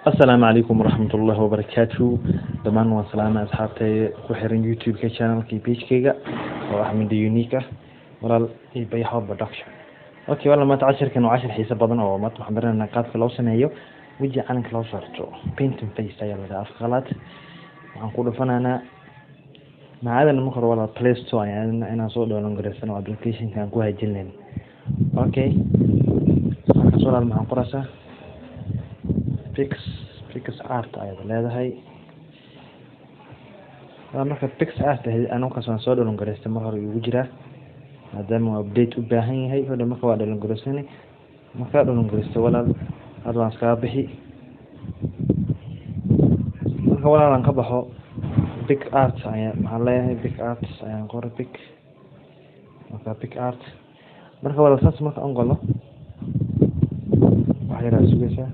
السلام عليكم ورحمة الله وبركاته. دمان وسلامة أصحابتي كوحرين يوتيوب كشانل كي بيج كيجا وأحمد يونيكا ولا يبي حب برودكشن. أوكي والله ما تعشر كانوا 10 حساب بدن أو ما تحضرنا نقاط في لوسنا هيو ويجي عن كلاوسر تو بينتم فيس تايل هذا أفغلات وعنقول فنانا مع هذا المخر ولا بلاي ستور يعني أنا صور ولا نقرأ سنة أبلكيشن كان كوها جلين. أوكي صور المعنقرسة بيكس ارت ايضا leedahay marka pix art aan ka soo download gareystay mar hore ugu jira maadaama update u baahan yahay hada marka waa download gareysay marka download gareystay walaal advance ka bixi marka walaal aan ka baxo big art ayaan maxaa leeyahay big art ayaan qoro big art marka walaal saas marka aan galo waxay raasugaysaa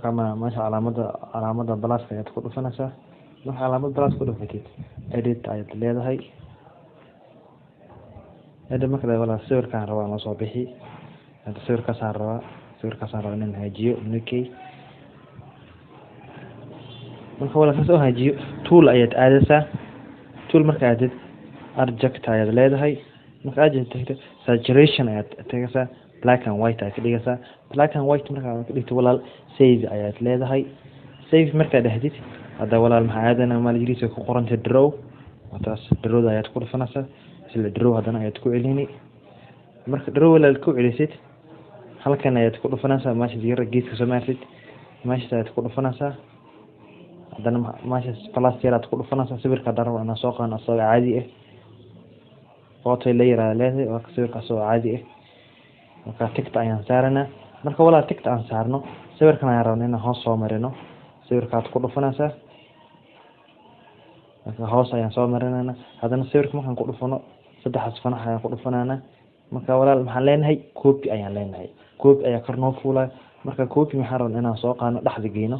كما ماشي علامة بلاس كي تكون فنسا نح علامة بلاس كله فتيت edit أيد ليه هاي هذا مكذا ولا صور كان روا مصابيحي هذا صور كسر إن هاجيو نكي من خواله كسر هاجيو tool أيد أدسة tool مركز أدت arject أيد ليه هاي مركز أجد تكتب saturation أيد تكتب black and white أكيد black and white مركز أكيد ولا save أيات leedahay save marka dhahdid hada walaal maxaa aadana maal jiriisa ku qoranta draw wataas draw ayaad ku dhufanaysaa sida draw hadana ayaad ku celini marka draw walaal ku celisid halkan ayaad ku dhufanaysaa meesha yar geeska Soomaaliyeed meesha ayaad ku dhufanaysaa hadana meesha plus yaraad ku dhufanaysaa sawirka darro ana soo qaan asoo caadi ah photo layer leedahay oo sawirka soo caadi ah marka tigta ayaan saarana marka walaal tigta aan saarno sawirkan ayaan rabnaa inaan hoos soo marino sawirkaad ku dhufanaysaa marka hoos ayaan soo marinayna hadana sawirka markaan ku dhufano saddex fanax ayaan ku dhufanayna marka walaal maxaan leenahay copy ayaan leenahay copy ayaa karnoo fuulay marka copy maxaan rabnaa inaan soo qaano dhaxda geeno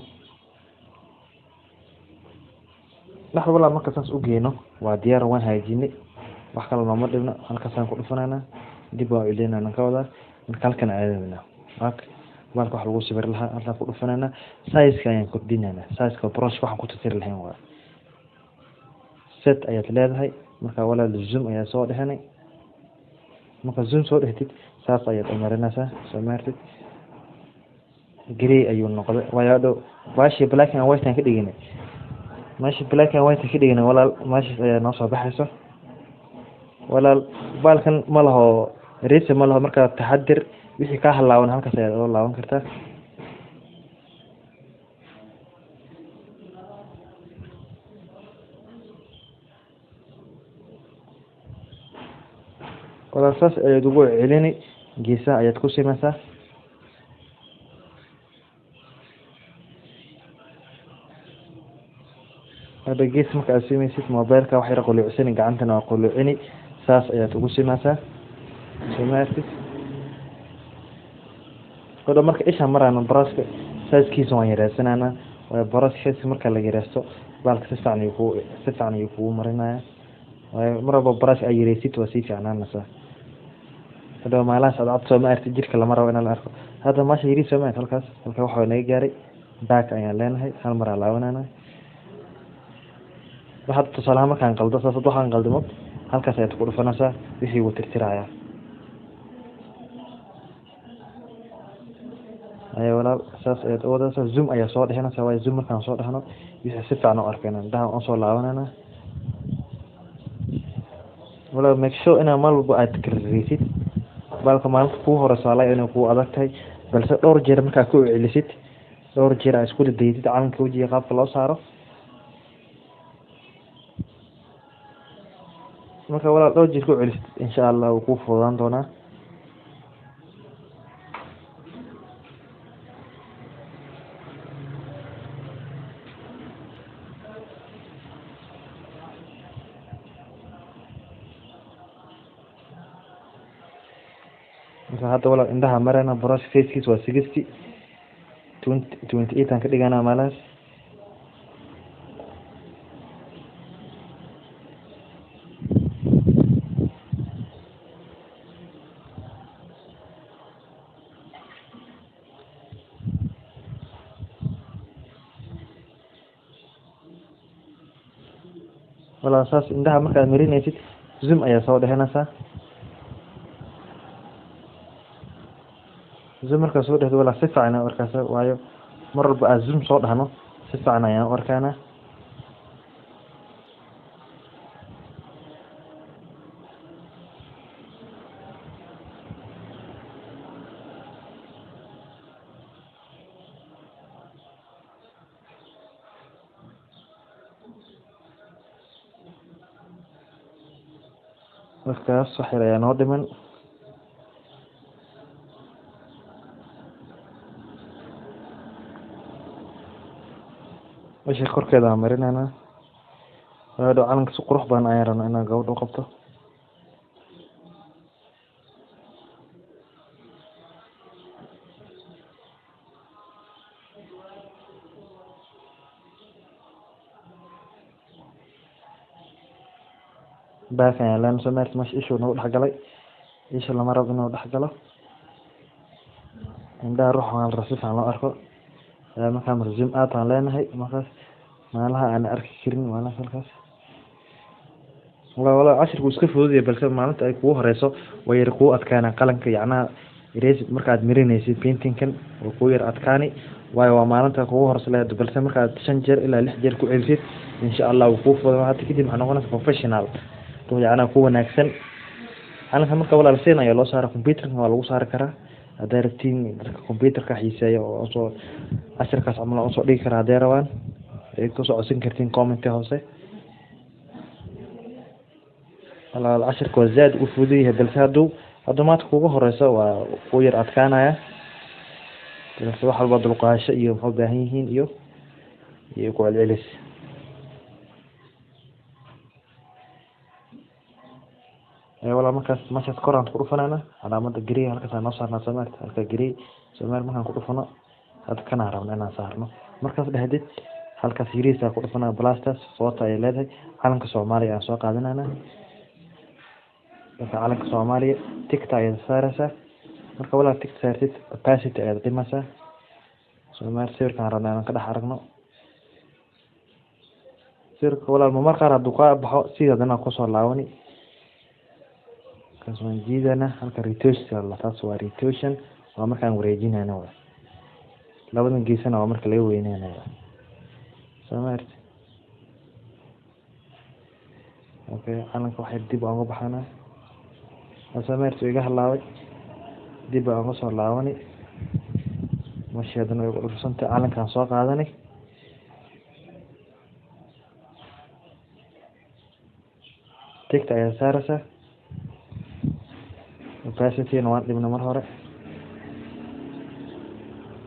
dhaxda walaal marka saas u geeno waa diyaar waan hagaajinay wax kale ma dhibno halkaas aan ku dhufanayna dib waa ileena ka wada marka halkan aadayna marka wax lagu sawir lahaa halka ku dhufanana size-ka ayaan kordhinayna size-ka brush waxaan ku tirtir lahayn waa set ayaad leedahay marka walaal zoom ayaa soo dhahanay marka zoom soo dhahtid saas ayaad umarinaysaa Soomaaliyeed gray ayuu noqday waayado baashi black and white aan ka dhignay maashi black and white ka dhignay walaal maashi ayaa noo soo baxayso walaal balkan ma laho reese ma laho marka taxadir wixii ka halaawan halkaas ayaad oo laaban kartaa wala saas ayaad ugu celini geesaha ayaad ku simaysaa hada gees marka aad simaysid mobilka wax yar qulucsan gacantana waa qulucini saas ayaad ugu simaysaa Soomaaliyeed wada marka isha marana brushka size-kiisa waan yareysanana waa brushka marka la yareysto balka si fiican ayuu ku marinaya waa marba brush ay yareysid waa si fiicnaanaysaa hada maalaas aad Soomaaliyeed jirka lama rabo in la arko hada maasha yiri Soomaaliyeed halkaas waxa naga gaaray back ayaan leenahay hal mar laabanana waxaad tusaalaha markaan qaldo saas waxaan qaldimo halkaas ayaad ku dhufanaysaa wixii uu tirtiraya ayaa walaal saas ayaad wadaasa zoom ayaa soo dhahanaysaa waa zoom markaan soo dhahno wixii si fiican u arkayna intaan aan soo laabanana walaal make sure inaa mal walba aad karrisid balka maalinta ku horeysa la inuu ku adag tahay balse dhowr jeer markaa ku celisid dhowr jeer aad isku daydid calanka wajiga qaabka loo saaro marka walaal dhowr jeer ku celisid insha Allah wuu ku fududaan doonaa هذا ولا عندها مرنا براش فيس كيس وسجستي 28 aan ka dhiganaa malaas wala saas indhaha markaad marinaysid zoom ayaa soo dhahanaysaa zoom markaad soo dhahdo wala si fiican ayaa arkaysaa waayo mar walba aad zoom soo dhahno si fiican ayaan u arkaynaa markaas wax yar ayaa noo dhiman meesha korkeeda aan marinaynaa waayo calanka si qurux badan ayaan rabnaa inaan gabadha u qabto baakan ayaa leen soo maartay meesha ishuu nagu dhex galay isha lama rabo inuu dhex galo indhaha ruux waan la si fiican loo arko markaan marzoom aad aan leenahay markaas meelaha aan arki karin meelaha halkaas wala cashirku iska fududahay balse maalinta ay kugu horeyso way yar kugu adkaana qalanka yacnaa erase markaad marinaysid paintingkan oo kugu yar adkaani waayo waa maalinta kugu horeyso leedahay balse markaad 5 jeer ilaa 6 jeer ku celisid insha Allah wuu kuu fududahay hadda kadib waxaa noqonaysaa professional to yacnaa ku wanaagsan calanka marka walaal seen ayaa loo saaraa computerka waa lagu saari karaa hadday rabtiin dadka computerka xiiseeya oo soo cashirkaas camal oo soo dhigi karaa hadday rabaan ay ku soo codsan kartiin comment hoose walaal cashirka waa zaad u fududahay balse hadduu maanta kugu horeyso waa ku yar adkaanaya balse wax walba dulqaasho iyo maxay u baahan yihiin iyo ku celcelis wala markaas meeshaas koraan ku dhufanayna calaamada gray halkaas aan noo saarnaa Soomaaliya halka gray Soomaaliya markaan ku dhufano hadda kana rabno inaan saarno markaas dhahdid halkaas yariisa ku dhufana blastas photo ay leedahay calanka Soomaaliya aan soo qaadanayna marka calanka Soomaaliya tigta ay saaraysaa marka wala tigta saartid opacity ay dhimaysaa Soomaaliya sawirkaan rabnaa inaan ka dhex aragno sawirka wala mar qaar hadduu ka baxo sidana ku soo laawani kasman jiidana halka rotation la taas waa rotation waa markaan wareejinayna waa labadan geesana waa marka laga weyneenayo Soomaaliya okay calanka waxay dib uga baxana Soomaaliya iga halaaway dib uga soo laawani mashaadana ugu ursanta calankan soo qaadanay tigta ayaa saaraysaa opacity waan dhibna mar hore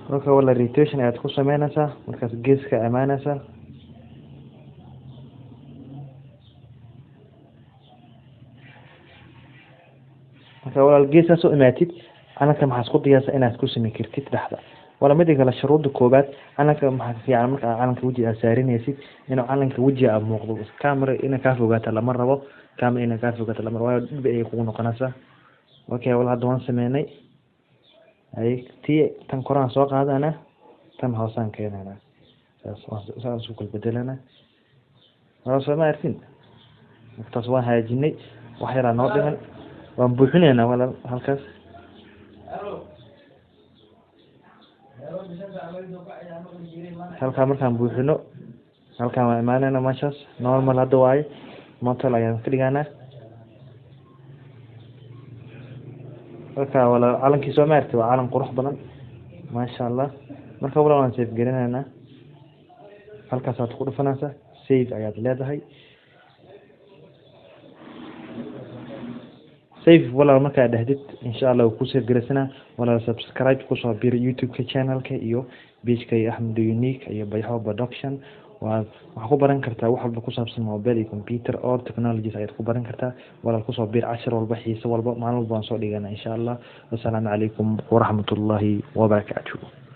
marka wala rotation aad ku sameynaysaa markaas geeska amaanaysaa marka wala geesaas oo imaatid calanka maxaa isku diyaasa inaad ku sameyn kartid dhaxda wala midiga la shuruuda koobaad calanka maxaa fiican marka calanka wajiga aad saarinaysid inuu calanka wajiga aad muuqdo camera ina ka fogaata lama rabo camera ina ka fogaata lama rabo dib ay kugu noqonaysaa okay wala hadda waan sameynay ay tii tan koraan soo qaadana tan hoosaan keenana saas u kala bedelana wala soo ma arkin markaas waan hagaajinay wax yar aan noo dhiman waan buuxinaynaa wala halkaas halka markaan buuxino halkaan waan imaanayna meeshaas normal hadda waaye motor ayaan ka dhiganaa marka wala calankii Soomaaliya waa calan qurux badan ma sha Allah marka wala waan save garanaynaa halkaas aad ku dhufanaysaa save ayaad leedahay save wala marka dhahdid insha Allah ku save garaysana wala subscribe ku soo biir YouTube channel-ka iyo page-ka Ahmed Unique iyo Bayho Production waxa ku baran kartaa wax walba ku saabsan mobile iyo computer or technologies ayaad ku baran kartaa wala ku soo biir cashar walba xiiso walba maalin walba aan soo dhigana insha Allah. Assalaamu calaykum wa rahmatullahi wa barakatuh.